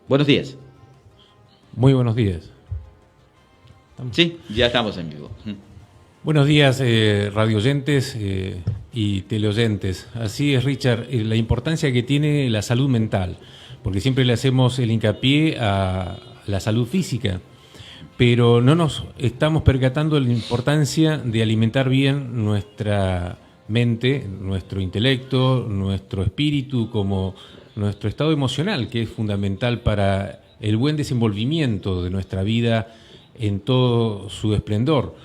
Buenos días. Muy buenos días. Sí, ya estamos en vivo. Buenos días, radioyentes y teleoyentes. Así es, Richard, la importancia que tiene la salud mental, porque siempre le hacemos el hincapié a la salud física, pero no nos estamos percatando de la importancia de alimentar bien nuestra mente, nuestro intelecto, nuestro espíritu, como nuestro estado emocional, que es fundamental para el buen desenvolvimiento de nuestra vida en todo su esplendor.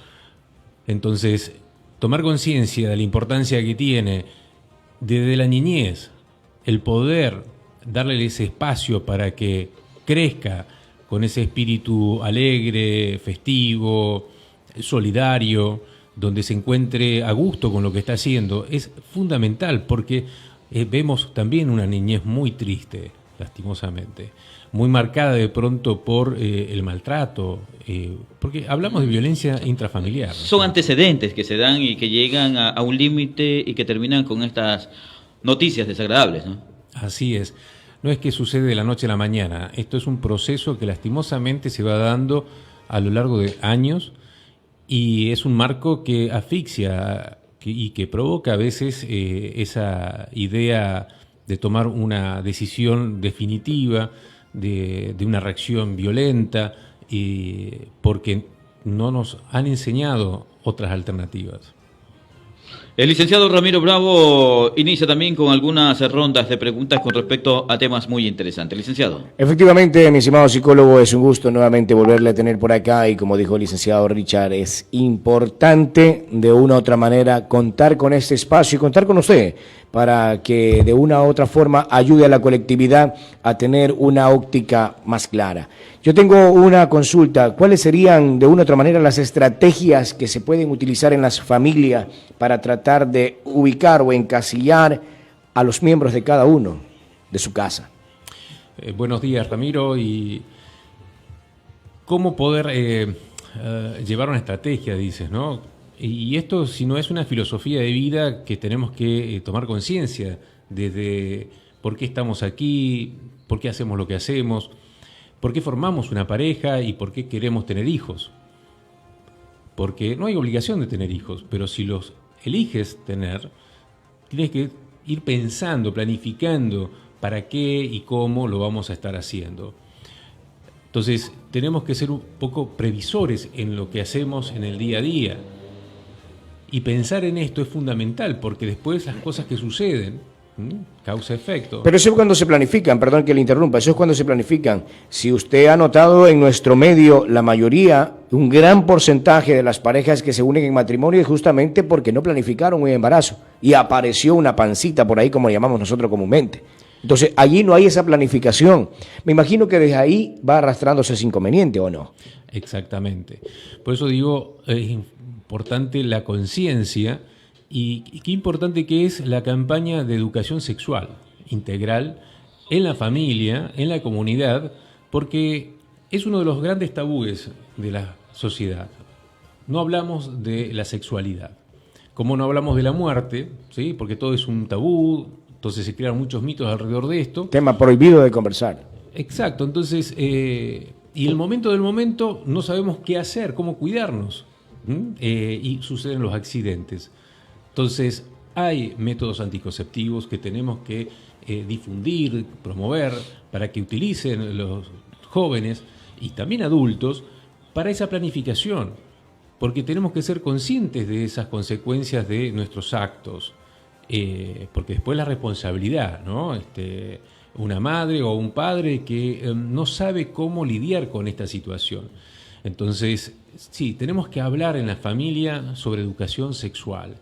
Entonces, tomar conciencia de la importancia que tiene desde la niñez, el poder darle ese espacio para que crezca con ese espíritu alegre, festivo, solidario, donde se encuentre a gusto con lo que está haciendo, es fundamental porque vemos también una niñez muy triste, lastimosamente, muy marcada de pronto por el maltrato, porque hablamos de violencia intrafamiliar, ¿no? Son antecedentes que se dan y que llegan a un límite y que terminan con estas noticias desagradables, ¿no? Así es. No es que sucede de la noche a la mañana. Esto es un proceso que lastimosamente se va dando a lo largo de años y es un marco que asfixia y que provoca a veces esa idea de tomar una decisión definitiva, de una reacción violenta, porque no nos han enseñado otras alternativas. El licenciado Ramiro Bravo inicia también con algunas rondas de preguntas con respecto a temas muy interesantes. Licenciado. Efectivamente, mi estimado psicólogo, es un gusto nuevamente volverle a tener por acá y como dijo el licenciado Richard, es importante de una u otra manera contar con este espacio y contar con usted para que de una u otra forma ayude a la colectividad a tener una óptica más clara. Yo tengo una consulta. ¿Cuáles serían de una u otra manera las estrategias que se pueden utilizar en las familias para tratar de ubicar o encasillar a los miembros de cada uno de su casa? Buenos días, Ramiro. Y cómo poder llevar una estrategia, dices, ¿no? Y esto, si no es una filosofía de vida que tenemos que tomar conciencia desde por qué estamos aquí, por qué hacemos lo que hacemos, por qué formamos una pareja y por qué queremos tener hijos. Porque no hay obligación de tener hijos, pero si los eliges tener, tienes que ir pensando, planificando para qué y cómo lo vamos a estar haciendo. Entonces, tenemos que ser un poco previsores en lo que hacemos en el día a día. Y pensar en esto es fundamental, porque después las cosas que suceden, causa-efecto. Pero eso es cuando se planifican, perdón que le interrumpa, eso es cuando se planifican. Si usted ha notado en nuestro medio, la mayoría, un gran porcentaje de las parejas que se unen en matrimonio es justamente porque no planificaron un embarazo y apareció una pancita por ahí, como llamamos nosotros comúnmente. Entonces, allí no hay esa planificación. Me imagino que desde ahí va arrastrándose ese inconveniente, ¿o no? Exactamente. Por eso digo, es importante la conciencia y qué importante que es la campaña de educación sexual integral en la familia, en la comunidad, porque es uno de los grandes tabúes de la sociedad. No hablamos de la sexualidad, como no hablamos de la muerte, ¿sí? Porque todo es un tabú, entonces se crean muchos mitos alrededor de esto. Tema prohibido de conversar. Exacto, entonces, y el momento del momento no sabemos qué hacer, cómo cuidarnos, y suceden los accidentes. Entonces, hay métodos anticonceptivos que tenemos que difundir, promover, para que utilicen los jóvenes y también adultos para esa planificación, porque tenemos que ser conscientes de esas consecuencias de nuestros actos, porque después la responsabilidad, ¿no? Una madre o un padre que no sabe cómo lidiar con esta situación. Entonces, sí, tenemos que hablar en la familia sobre educación sexual,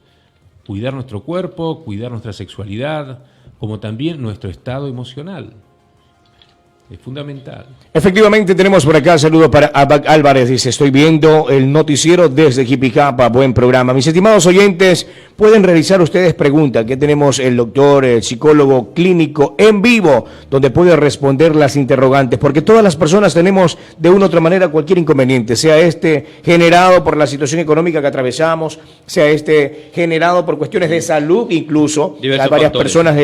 cuidar nuestro cuerpo, cuidar nuestra sexualidad, como también nuestro estado emocional. Es fundamental. Efectivamente, tenemos por acá saludos para Abac Álvarez. Dice, estoy viendo el noticiero desde Jipicapa. Buen programa. Mis estimados oyentes, pueden realizar ustedes preguntas. Aquí tenemos el doctor, el psicólogo clínico en vivo, donde puede responder las interrogantes. Porque todas las personas tenemos de una u otra manera cualquier inconveniente, sea generado por la situación económica que atravesamos, sea generado por cuestiones de salud, incluso. Hay varias personas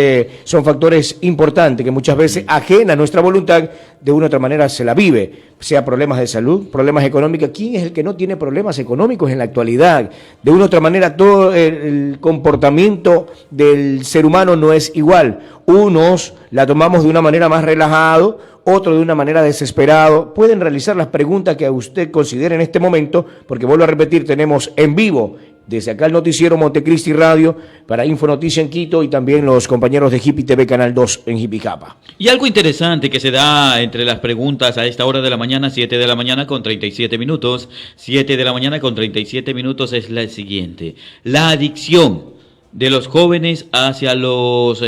son factores importantes que muchas veces ajenan nuestra voluntad actualidad de una u otra manera se la vive, sea problemas de salud, problemas económicos. ¿Quién es el que no tiene problemas económicos en la actualidad? De una u otra manera todo el comportamiento del ser humano no es igual. Unos la tomamos de una manera más relajado, otros de una manera desesperado. Pueden realizar las preguntas que usted considere en este momento, porque vuelvo a repetir, tenemos en vivo desde acá el noticiero Montecristi Radio para Infonoticia en Quito y también los compañeros de Hippie TV Canal 2 en Jipicapa. Y algo interesante que se da entre las preguntas a esta hora de la mañana, 7 de la mañana con 37 minutos, 7 de la mañana con 37 minutos es la siguiente. La adicción de los jóvenes hacia los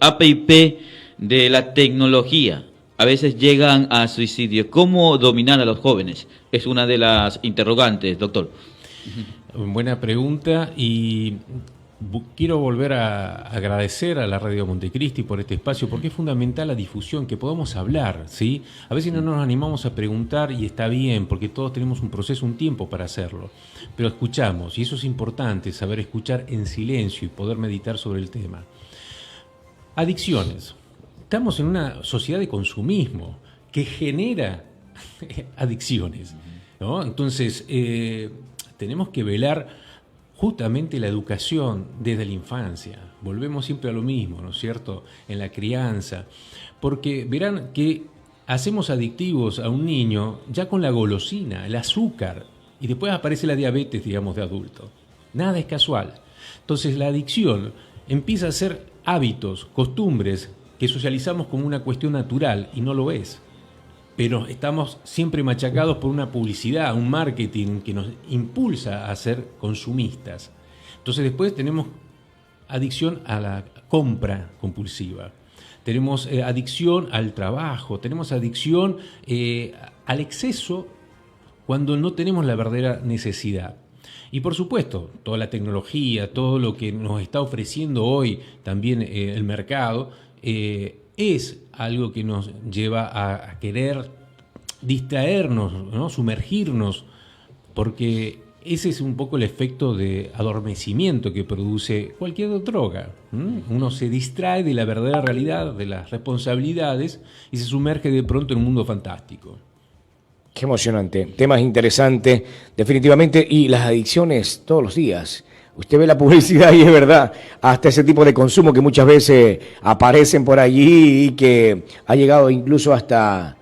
APP de la tecnología. A veces llegan a suicidio. ¿Cómo dominar a los jóvenes? Es una de las interrogantes, doctor. Buena pregunta, y quiero volver a agradecer a la Radio Montecristi por este espacio, porque es fundamental la difusión, que podamos hablar, ¿sí? A veces no nos animamos a preguntar y está bien, porque todos tenemos un proceso, un tiempo para hacerlo, pero escuchamos, y eso es importante, saber escuchar en silencio y poder meditar sobre el tema. Adicciones. Estamos en una sociedad de consumismo que genera adicciones, ¿no? Entonces, tenemos que velar justamente la educación desde la infancia. Volvemos siempre a lo mismo, ¿no es cierto?, en la crianza, porque verán que hacemos adictivos a un niño ya con la golosina, el azúcar, y después aparece la diabetes, digamos, de adulto. Nada es casual. Entonces la adicción empieza a ser hábitos, costumbres, que socializamos como una cuestión natural, y no lo es. Pero estamos siempre machacados por una publicidad, un marketing que nos impulsa a ser consumistas. Entonces después tenemos adicción a la compra compulsiva, tenemos adicción al trabajo, tenemos adicción al exceso cuando no tenemos la verdadera necesidad. Y por supuesto, toda la tecnología, todo lo que nos está ofreciendo hoy también el mercado, es algo que nos lleva a querer distraernos, ¿no?, sumergirnos, porque ese es un poco el efecto de adormecimiento que produce cualquier droga. Uno se distrae de la verdadera realidad, de las responsabilidades, y se sumerge de pronto en un mundo fantástico. Qué emocionante, temas interesantes, definitivamente, y las adicciones todos los días. Usted ve la publicidad y es verdad, hasta ese tipo de consumo que muchas veces aparecen por allí y que ha llegado incluso hasta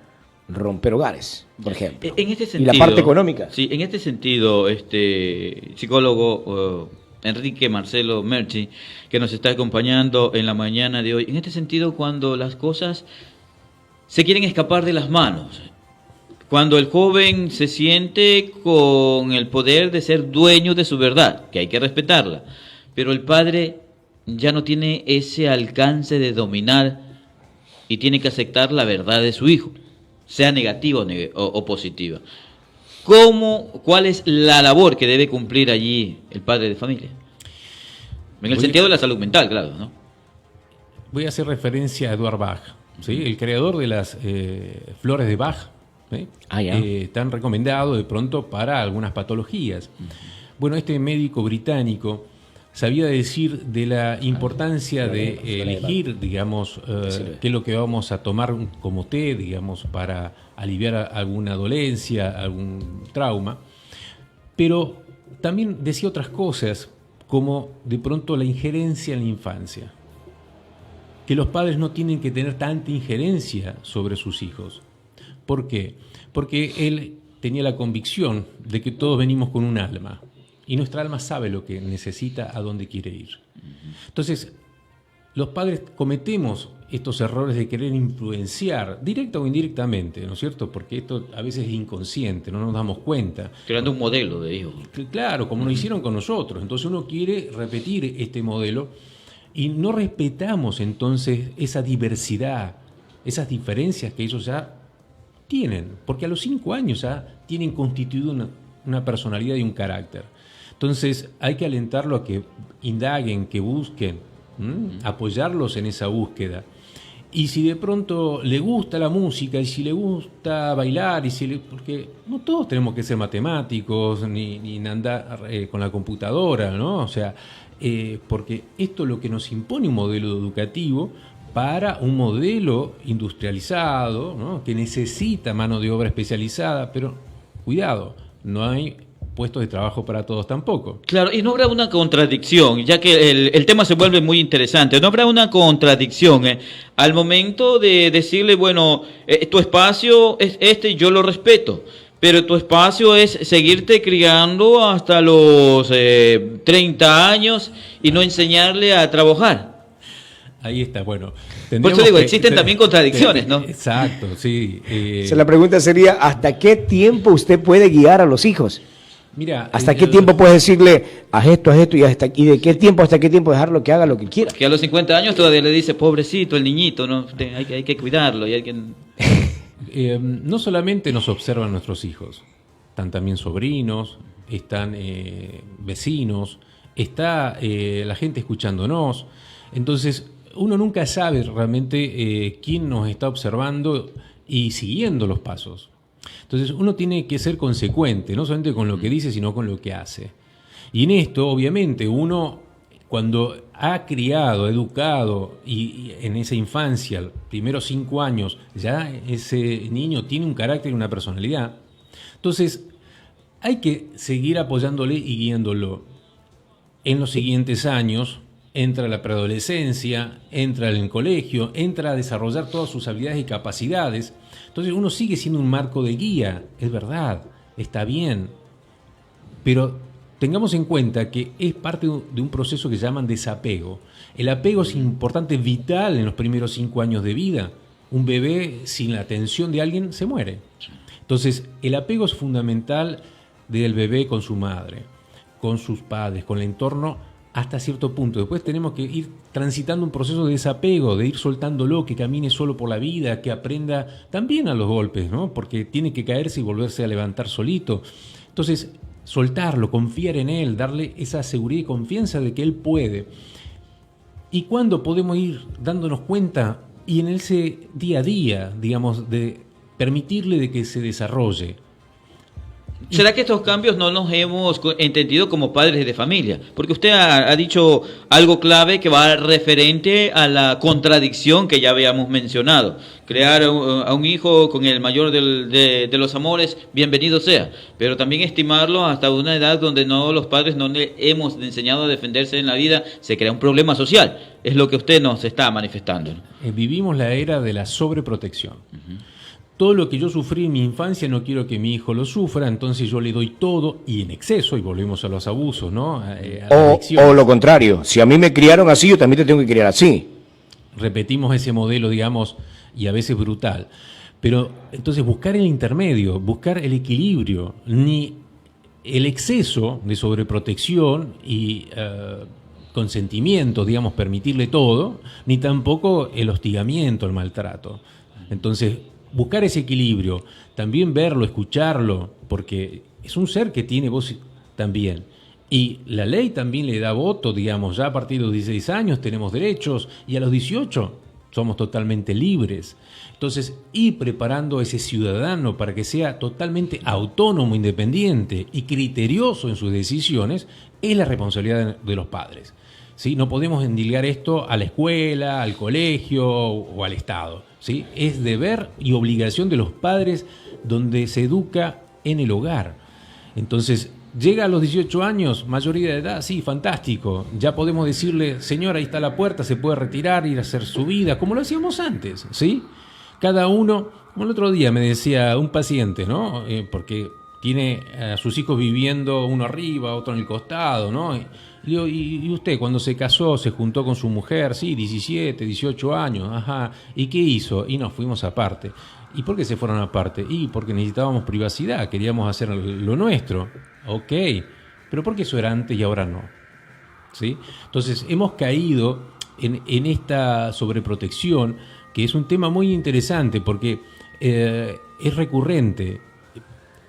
romper hogares, por ejemplo. En este sentido, y la parte económica. Sí, en este sentido, psicólogo Enrique Marcelo Merchi, que nos está acompañando en la mañana de hoy, en este sentido, cuando las cosas se quieren escapar de las manos, cuando el joven se siente con el poder de ser dueño de su verdad, que hay que respetarla, pero el padre ya no tiene ese alcance de dominar y tiene que aceptar la verdad de su hijo, sea negativa o positiva. ¿Cuál es la labor que debe cumplir allí el padre de familia? En el sentido de la salud mental, claro, ¿no? Voy a hacer referencia a Eduard Bach, ¿sí?, el creador de las flores de Bach. Tan recomendado de pronto para algunas patologías. Bueno, este médico británico sabía decir de la importancia de elegir, digamos, qué es lo que vamos a tomar como té, digamos, para aliviar alguna dolencia, algún trauma, pero también decía otras cosas, como de pronto la injerencia en la infancia, que los padres no tienen que tener tanta injerencia sobre sus hijos. ¿Por qué? Porque él tenía la convicción de que todos venimos con un alma y nuestra alma sabe lo que necesita, a dónde quiere ir. Entonces, los padres cometemos estos errores de querer influenciar, directa o indirectamente, ¿no es cierto? Porque esto a veces es inconsciente, no nos damos cuenta. Creando un modelo de hijo. Claro, como lo hicieron con nosotros. Entonces uno quiere repetir este modelo y no respetamos entonces esa diversidad, esas diferencias que ellos ya tienen, porque a los 5 años ya tienen constituido una personalidad y un carácter. Entonces hay que alentarlo a que indaguen, que busquen, apoyarlos en esa búsqueda. Y si de pronto le gusta la música, y si le gusta bailar, porque no todos tenemos que ser matemáticos, ni andar con la computadora, ¿no? O sea, porque esto es lo que nos impone un modelo educativo para un modelo industrializado, ¿no? Que necesita mano de obra especializada, pero cuidado, no hay puestos de trabajo para todos tampoco. Claro, y no habrá una contradicción, ya que el tema se vuelve muy interesante, no habrá una contradicción al momento de decirle, bueno, tu espacio es este, yo lo respeto, pero tu espacio es seguirte criando hasta los 30 años y no enseñarle a trabajar. Ahí está, bueno. Por eso digo, existen también contradicciones, ¿no? Exacto, sí. O sea, la pregunta sería, ¿hasta qué tiempo usted puede guiar a los hijos? Mira, ¿Hasta qué tiempo puedes decirle, haz esto y de qué tiempo hasta qué tiempo dejarlo que haga lo que quiera? Que a los 50 años todavía le dice, pobrecito el niñito, ¿no? Hay que cuidarlo y hay que... No solamente nos observan nuestros hijos, están también sobrinos, están vecinos, está la gente escuchándonos. Entonces, uno nunca sabe realmente quién nos está observando y siguiendo los pasos. Entonces, uno tiene que ser consecuente, no solamente con lo que dice, sino con lo que hace. Y en esto, obviamente, uno, cuando ha criado, educado, y en esa infancia, los primeros 5 años, ya ese niño tiene un carácter y una personalidad. Entonces, hay que seguir apoyándole y guiándolo. En los siguientes años, entra la preadolescencia, entra en el colegio, entra a desarrollar todas sus habilidades y capacidades. Entonces uno sigue siendo un marco de guía, es verdad, está bien, pero tengamos en cuenta que es parte de un proceso que llaman desapego. El apego es importante, vital en los primeros 5 años de vida. Un bebé sin la atención de alguien se muere. Entonces el apego es fundamental del bebé con su madre, con sus padres, con el entorno, hasta cierto punto. Después tenemos que ir transitando un proceso de desapego, de ir soltándolo, que camine solo por la vida, que aprenda también a los golpes, ¿no? Porque tiene que caerse y volverse a levantar solito. Entonces, soltarlo, confiar en él, darle esa seguridad y confianza de que él puede. ¿Y cuándo podemos ir dándonos cuenta? Y en ese día a día, digamos, de permitirle de que se desarrolle. ¿Será que estos cambios no los hemos entendido como padres de familia? Porque usted ha dicho algo clave que va referente a la contradicción que ya habíamos mencionado. Crear a un hijo con el mayor de los amores, bienvenido sea. Pero también estimarlo hasta una edad donde los padres no le hemos enseñado a defenderse en la vida, se crea un problema social. Es lo que usted nos está manifestando, ¿no? Vivimos la era de la sobreprotección. Uh-huh. Todo lo que yo sufrí en mi infancia no quiero que mi hijo lo sufra, entonces yo le doy todo y en exceso, y volvemos a los abusos, ¿no? O lo contrario, si a mí me criaron así, yo también te tengo que criar así. Repetimos ese modelo, digamos, y a veces brutal. Pero entonces buscar el intermedio, buscar el equilibrio, ni el exceso de sobreprotección y consentimiento, digamos, permitirle todo, ni tampoco el hostigamiento, el maltrato. Entonces, buscar ese equilibrio, también verlo, escucharlo, porque es un ser que tiene voz también. Y la ley también le da voto, digamos, ya a partir de los 16 años tenemos derechos y a los 18 somos totalmente libres. Entonces, ir preparando a ese ciudadano para que sea totalmente autónomo, independiente y criterioso en sus decisiones es la responsabilidad de los padres. ¿Sí? No podemos endilgar esto a la escuela, al colegio o al Estado. ¿Sí? Es deber y obligación de los padres donde se educa en el hogar. Entonces, llega a los 18 años, mayoría de edad, sí, fantástico. Ya podemos decirle, señor, ahí está la puerta, se puede retirar, ir a hacer su vida, como lo hacíamos antes, ¿sí? Cada uno, como el otro día me decía un paciente, ¿no? Porque tiene a sus hijos viviendo uno arriba, otro en el costado, ¿no? Y usted cuando se casó, se juntó con su mujer, sí, 17, 18 años, ajá, ¿y qué hizo? Y nos fuimos aparte. ¿Y por qué se fueron aparte? Y porque necesitábamos privacidad, queríamos hacer lo nuestro. Ok, pero ¿por qué eso era antes y ahora no? ¿Sí? Entonces hemos caído en esta sobreprotección, que es un tema muy interesante porque es recurrente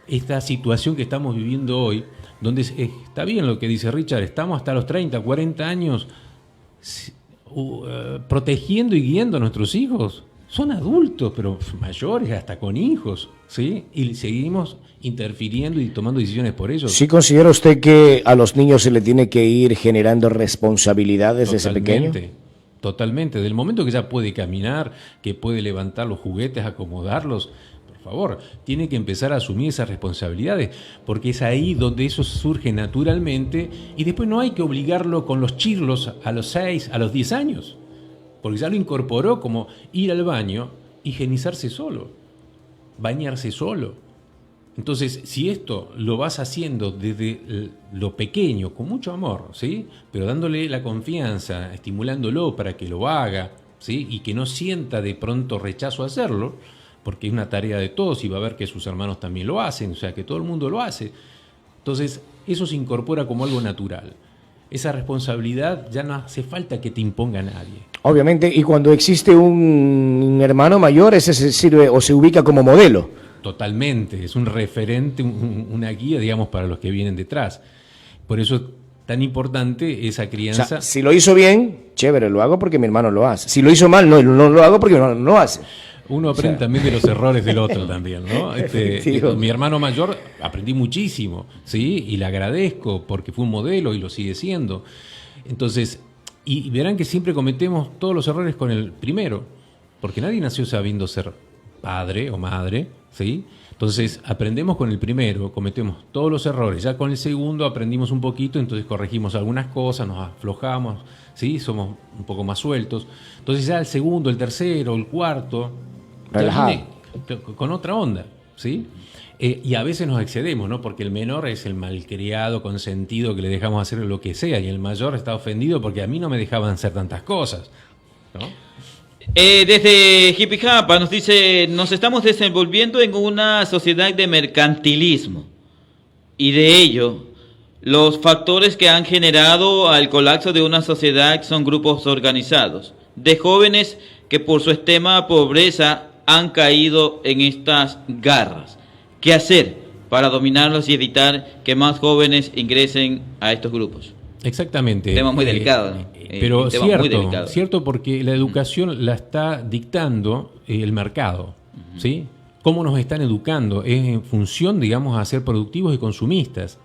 esta situación que estamos viviendo hoy, donde está bien lo que dice Richard, estamos hasta los 30, 40 años protegiendo y guiando a nuestros hijos. Son adultos, pero mayores, hasta con hijos, ¿sí? Y seguimos interfiriendo y tomando decisiones por ellos. ¿Sí considera usted que a los niños se le tiene que ir generando responsabilidades desde pequeño? totalmente. Del momento que ya puede caminar, que puede levantar los juguetes, acomodarlos, por favor, tiene que empezar a asumir esas responsabilidades, porque es ahí donde eso surge naturalmente y después no hay que obligarlo con los chirlos a los 6, a los 10 años, porque ya lo incorporó como ir al baño, higienizarse solo, bañarse solo. Entonces, si esto lo vas haciendo desde lo pequeño, con mucho amor, ¿sí? Pero dándole la confianza, estimulándolo para que lo haga, ¿sí? Y que no sienta de pronto rechazo a hacerlo, porque es una tarea de todos y va a ver que sus hermanos también lo hacen, o sea, que todo el mundo lo hace. Entonces, eso se incorpora como algo natural. Esa responsabilidad ya no hace falta que te imponga a nadie. Obviamente, y cuando existe un hermano mayor, ese se sirve o se ubica como modelo. Totalmente, es un referente, una guía, digamos, para los que vienen detrás. Por eso es tan importante esa crianza. O sea, si lo hizo bien, chévere, lo hago porque mi hermano lo hace. Si lo hizo mal, no lo hago porque mi hermano no lo hace. Uno aprende también de los errores del otro también, ¿no? Mi hermano mayor aprendí muchísimo, ¿sí? Y le agradezco porque fue un modelo y lo sigue siendo. Entonces, y verán que siempre cometemos todos los errores con el primero, porque nadie nació sabiendo ser padre o madre, ¿sí? Entonces aprendemos con el primero, cometemos todos los errores, ya con el segundo aprendimos un poquito, entonces corregimos algunas cosas, nos aflojamos, ¿sí? Somos un poco más sueltos. Entonces ya el segundo, el tercero, el cuarto, ya con otra onda, ¿sí? Y a veces nos excedemos, ¿no? Porque el menor es el malcriado, consentido, que le dejamos hacer lo que sea, y el mayor está ofendido porque a mí no me dejaban hacer tantas cosas, ¿no? Desde Jipijapa nos dice, nos estamos desenvolviendo en una sociedad de mercantilismo y de ello los factores que han generado al colapso de una sociedad son grupos organizados de jóvenes que por su extrema pobreza han caído en estas garras. ¿Qué hacer para dominarlos y evitar que más jóvenes ingresen a estos grupos? Exactamente. Tema muy delicado, ¿no? Pero cierto, porque la educación la está dictando el mercado, ¿sí? ¿Cómo nos están educando? Es en función, digamos, a ser productivos y consumistas.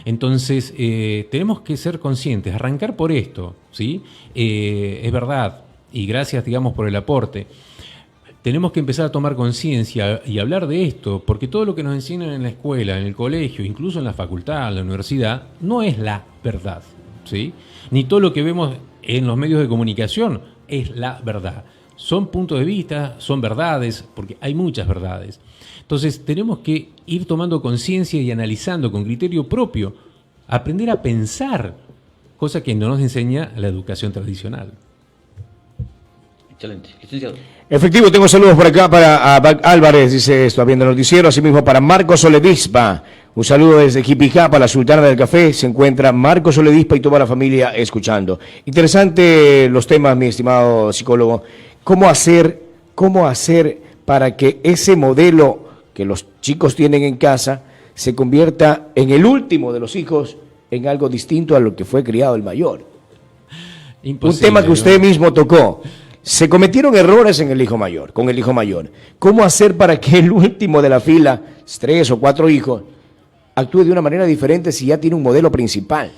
Entonces, tenemos que ser conscientes, arrancar por esto, ¿sí? Es verdad, y gracias, digamos, por el aporte. Tenemos que empezar a tomar conciencia y hablar de esto, porque todo lo que nos enseñan en la escuela, en el colegio, incluso en la facultad, en la universidad, no es la verdad, ¿sí? Ni todo lo que vemos en los medios de comunicación es la verdad. Son puntos de vista, son verdades, porque hay muchas verdades. Entonces tenemos que ir tomando conciencia y analizando con criterio propio, aprender a pensar, cosa que no nos enseña la educación tradicional. Excelente. Licenciado. Efectivo, tengo saludos por acá para Álvarez, dice esto, viendo el noticiero, asimismo para Marcos Soledispa. Un saludo desde Jipijapa, la Sultana del Café, se encuentra Marcos Soledispa y toda la familia escuchando. Interesante los temas, mi estimado psicólogo. ¿Cómo hacer para que ese modelo que los chicos tienen en casa se convierta en el último de los hijos en algo distinto a lo que fue criado el mayor? Imposible, un tema que usted mismo tocó. Se cometieron errores con el hijo mayor. ¿Cómo hacer para que el último de la fila, 3 o 4 hijos, actúe de una manera diferente si ya tiene un modelo principal?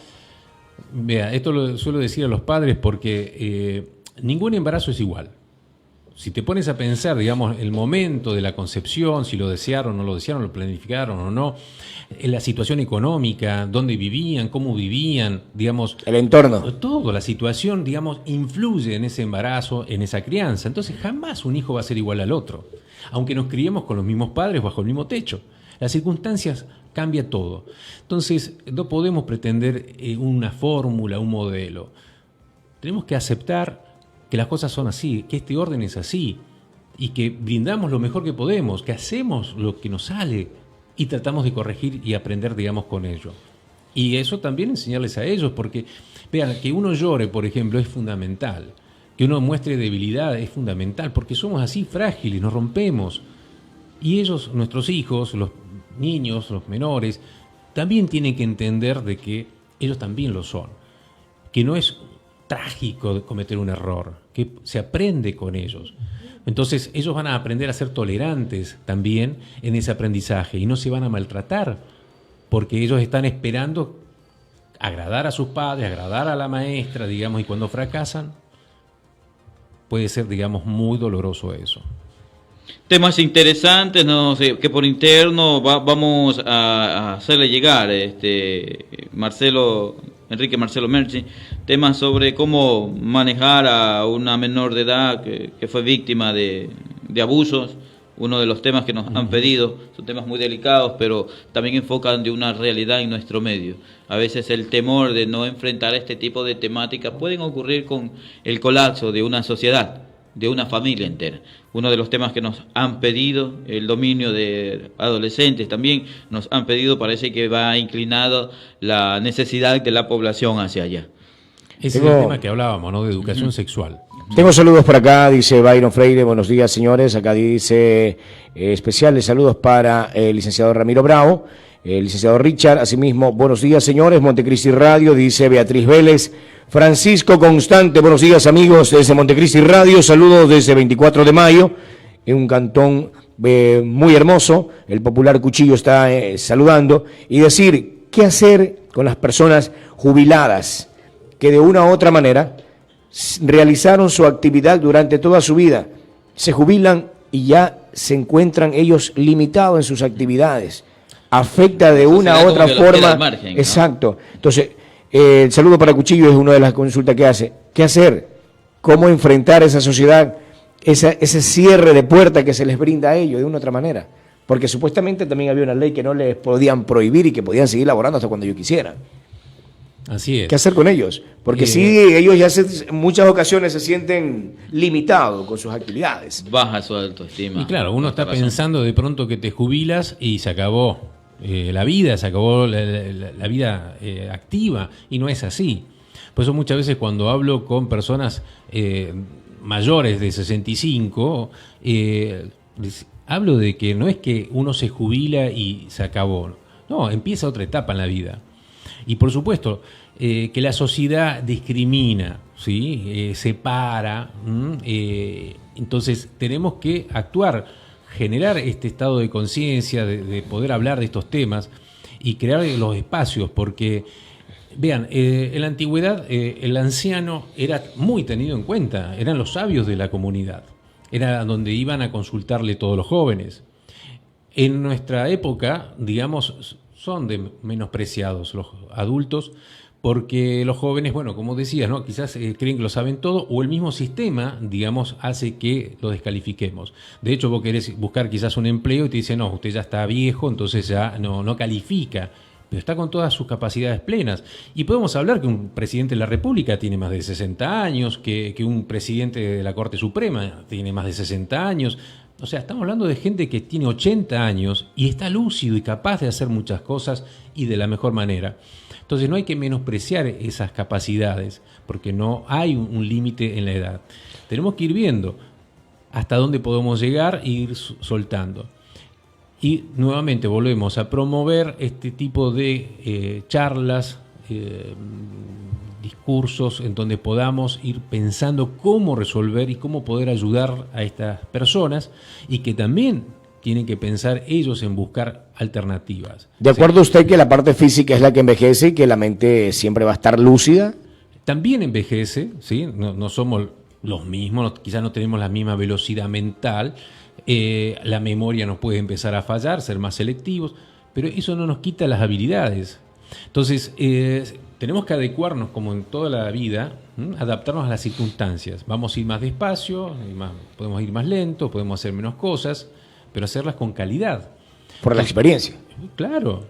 Vea, esto lo suelo decir a los padres porque ningún embarazo es igual. Si te pones a pensar, digamos, el momento de la concepción, si lo desearon o no lo desearon, lo planificaron o no, la situación económica, dónde vivían, cómo vivían, digamos... El entorno. Todo, la situación, digamos, influye en ese embarazo, en esa crianza. Entonces jamás un hijo va a ser igual al otro, aunque nos criemos con los mismos padres bajo el mismo techo. Las circunstancias cambia todo. Entonces no podemos pretender una fórmula, un modelo. Tenemos que aceptar que las cosas son así, que este orden es así, y que brindamos lo mejor que podemos, que hacemos lo que nos sale y tratamos de corregir y aprender, digamos, con ello. Y eso también enseñarles a ellos, porque, vean, que uno llore, por ejemplo, es fundamental. Que uno muestre debilidad es fundamental, porque somos así frágiles, nos rompemos. Y ellos, nuestros hijos, los niños, los menores, también tienen que entender de que ellos también lo son. Que no es trágico cometer un error, que se aprende con ellos. Entonces ellos van a aprender a ser tolerantes también en ese aprendizaje y no se van a maltratar, porque ellos están esperando agradar a sus padres, agradar a la maestra, digamos, y cuando fracasan, puede ser, digamos, muy doloroso eso. Temas interesantes, no sé, que por interno vamos a hacerle llegar, Enrique Marcelo Merchi, temas sobre cómo manejar a una menor de edad que fue víctima de abusos. Uno de los temas que nos han pedido, son temas muy delicados, pero también enfocan de una realidad en nuestro medio. A veces el temor de no enfrentar este tipo de temáticas pueden ocurrir con el colapso de una sociedad, de una familia entera. Uno de los temas que nos han pedido, el dominio de adolescentes también nos han pedido, parece que va inclinado la necesidad de la población hacia allá. Ese es el tema que hablábamos, ¿no? De educación sexual. Tengo saludos por acá, dice Byron Freire, buenos días señores, acá dice especiales saludos para el licenciado Ramiro Bravo, el licenciado Richard, asimismo, buenos días señores, Montecristi Radio, dice Beatriz Vélez, Francisco Constante, buenos días amigos desde Montecristi Radio, saludos desde 24 de mayo, en un cantón muy hermoso, el popular Cuchillo está saludando, y decir, ¿qué hacer con las personas jubiladas que de una u otra manera realizaron su actividad durante toda su vida, se jubilan y ya se encuentran ellos limitados en sus actividades? Afecta de una u otra forma. Margen, ¿no? Exacto. Entonces, el saludo para Cuchillo es una de las consultas que hace. ¿Qué hacer? ¿Cómo enfrentar esa sociedad, ese cierre de puerta que se les brinda a ellos de una u otra manera? Porque supuestamente también había una ley que no les podían prohibir y que podían seguir laborando hasta cuando ellos quisieran. Así es. ¿Qué hacer con ellos? Porque sí, ellos ya en muchas ocasiones se sienten limitados con sus actividades. Baja su autoestima. Y claro, uno está pensando de pronto que te jubilas y se acabó la vida, se acabó la vida activa, y no es así. Por eso muchas veces cuando hablo con personas mayores de 65, hablo de que no es que uno se jubila y se acabó. No, empieza otra etapa en la vida. Y por supuesto que la sociedad discrimina, ¿sí? Separa, entonces tenemos que actuar, generar este estado de conciencia, de poder hablar de estos temas y crear los espacios, porque vean, en la antigüedad el anciano era muy tenido en cuenta, eran los sabios de la comunidad, era donde iban a consultarle todos los jóvenes. En nuestra época, digamos, son menospreciados los adultos, porque los jóvenes, bueno, como decías, ¿no? Quizás creen que lo saben todo, o el mismo sistema, digamos, hace que lo descalifiquemos. De hecho, vos querés buscar quizás un empleo y te dicen, no, usted ya está viejo, entonces ya no califica, pero está con todas sus capacidades plenas. Y podemos hablar que un presidente de la República tiene más de 60 años, que un presidente de la Corte Suprema tiene más de 60 años. O sea, estamos hablando de gente que tiene 80 años y está lúcido y capaz de hacer muchas cosas y de la mejor manera. Entonces no hay que menospreciar esas capacidades porque no hay un límite en la edad. Tenemos que ir viendo hasta dónde podemos llegar e ir soltando. Y nuevamente volvemos a promover este tipo de charlas, discursos en donde podamos ir pensando cómo resolver y cómo poder ayudar a estas personas y que también tienen que pensar ellos en buscar alternativas. ¿De acuerdo usted que la parte física es la que envejece y que la mente siempre va a estar lúcida? También envejece, ¿sí? No somos los mismos, quizás no tenemos la misma velocidad mental, la memoria nos puede empezar a fallar, ser más selectivos, pero eso no nos quita las habilidades. Entonces, tenemos que adecuarnos, como en toda la vida, adaptarnos a las circunstancias. Vamos a ir más despacio, podemos ir más lento, podemos hacer menos cosas, pero hacerlas con calidad. Por la experiencia. Claro.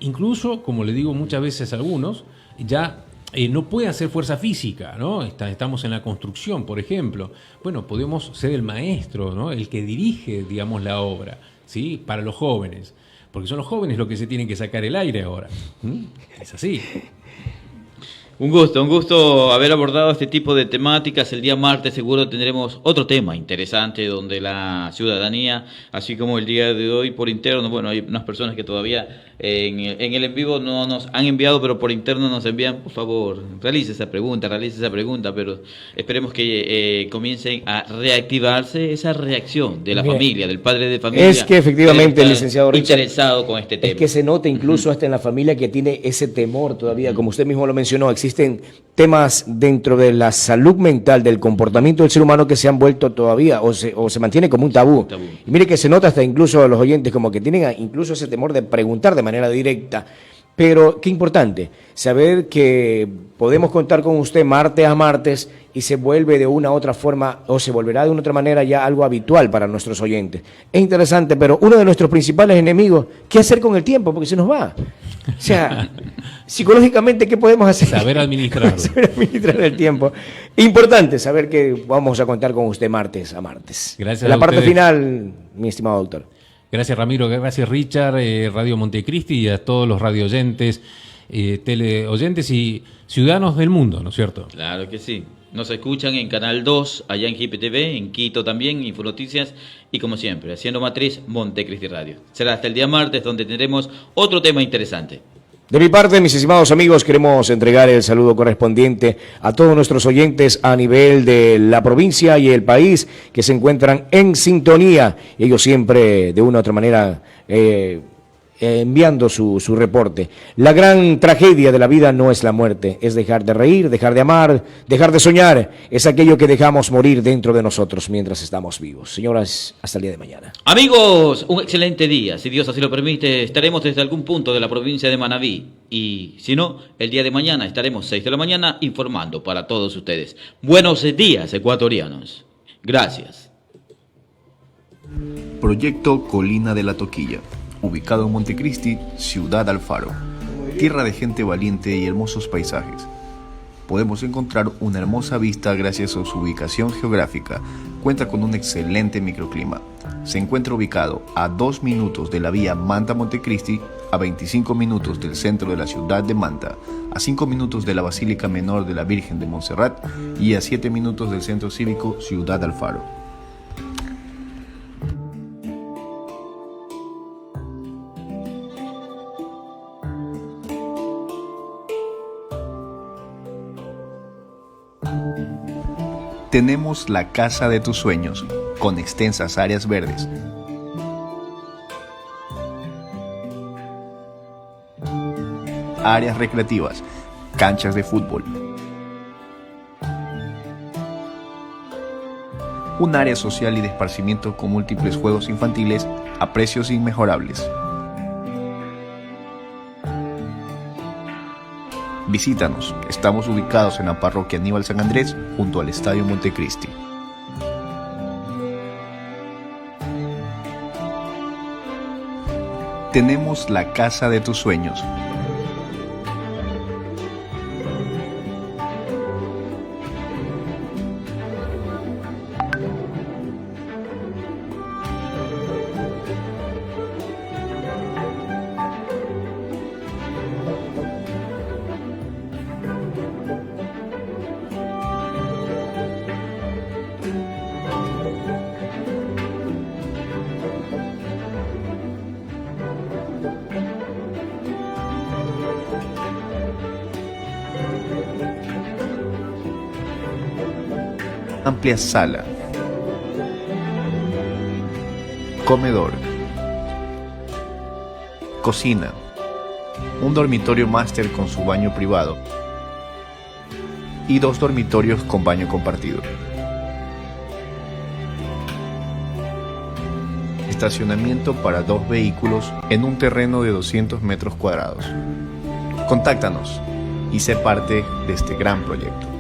Incluso, como le digo muchas veces a algunos, ya no puede hacer fuerza física, ¿no? Estamos en la construcción, por ejemplo. Bueno, podemos ser el maestro, ¿no? El que dirige, digamos, la obra, ¿sí? Para los jóvenes. Porque son los jóvenes los que se tienen que sacar el aire ahora. Es así. Un gusto haber abordado este tipo de temáticas. El día martes seguro tendremos otro tema interesante donde la ciudadanía, así como el día de hoy por interno, bueno, hay unas personas que todavía en el en vivo no nos han enviado, pero por interno nos envían, por favor, realice esa pregunta, pero esperemos que comiencen a reactivarse esa reacción de la familia, del padre de familia. Es que efectivamente el licenciado Richard interesado con este tema. Es que se nota incluso hasta en la familia que tiene ese temor todavía, como usted mismo lo mencionó, existe existen temas dentro de la salud mental, del comportamiento del ser humano que se han vuelto todavía o se mantiene como un tabú. Y mire que se nota hasta incluso los oyentes como que tienen incluso ese temor de preguntar de manera directa. Pero qué importante saber que podemos contar con usted martes a martes y se vuelve de una u otra forma o se volverá de una otra manera ya algo habitual para nuestros oyentes. Es interesante, pero uno de nuestros principales enemigos, ¿qué hacer con el tiempo? Porque se nos va. O sea, psicológicamente, ¿qué podemos hacer? Saber administrarlo. Saber administrar el tiempo. Importante saber que vamos a contar con usted martes a martes. Gracias en la a parte ustedes. final, mi estimado doctor. Gracias Ramiro, gracias Richard, Radio Montecristi y a todos los radioyentes, teleoyentes y ciudadanos del mundo, ¿no es cierto? Claro que sí. Nos escuchan en Canal 2, allá en GPTV, en Quito también, Infonoticias y como siempre, haciendo matriz Montecristi Radio. Será hasta el día martes donde tendremos otro tema interesante. De mi parte, mis estimados amigos, queremos entregar el saludo correspondiente a todos nuestros oyentes a nivel de la provincia y el país que se encuentran en sintonía. Ellos siempre, de una u otra manera, enviando su reporte. La gran tragedia de la vida no es la muerte, es dejar de reír, dejar de amar, dejar de soñar. Es aquello que dejamos morir dentro de nosotros mientras estamos vivos. Señoras, hasta el día de mañana. Amigos, un excelente día. Si Dios así lo permite, estaremos desde algún punto de la provincia de Manabí. Y si no, el día de mañana estaremos 6 de la mañana informando para todos ustedes. Buenos días, ecuatorianos. Gracias. Proyecto Colina de la Toquilla, ubicado en Montecristi, Ciudad Alfaro, tierra de gente valiente y hermosos paisajes. Podemos encontrar una hermosa vista gracias a su ubicación geográfica. Cuenta con un excelente microclima. Se encuentra ubicado a 2 minutos de la vía Manta-Montecristi, a 25 minutos del centro de la ciudad de Manta, a 5 minutos de la Basílica Menor de la Virgen de Montserrat y a 7 minutos del centro cívico Ciudad Alfaro. Tenemos la casa de tus sueños, con extensas áreas verdes. Áreas recreativas, canchas de fútbol. Un área social y de esparcimiento con múltiples juegos infantiles a precios inmejorables. Visítanos, estamos ubicados en la parroquia Aníbal San Andrés, junto al Estadio Montecristi. Tenemos la casa de tus sueños. Amplia sala, comedor, cocina, un dormitorio máster con su baño privado y 2 dormitorios con baño compartido. Estacionamiento para 2 vehículos en un terreno de 200 metros cuadrados. Contáctanos y sé parte de este gran proyecto.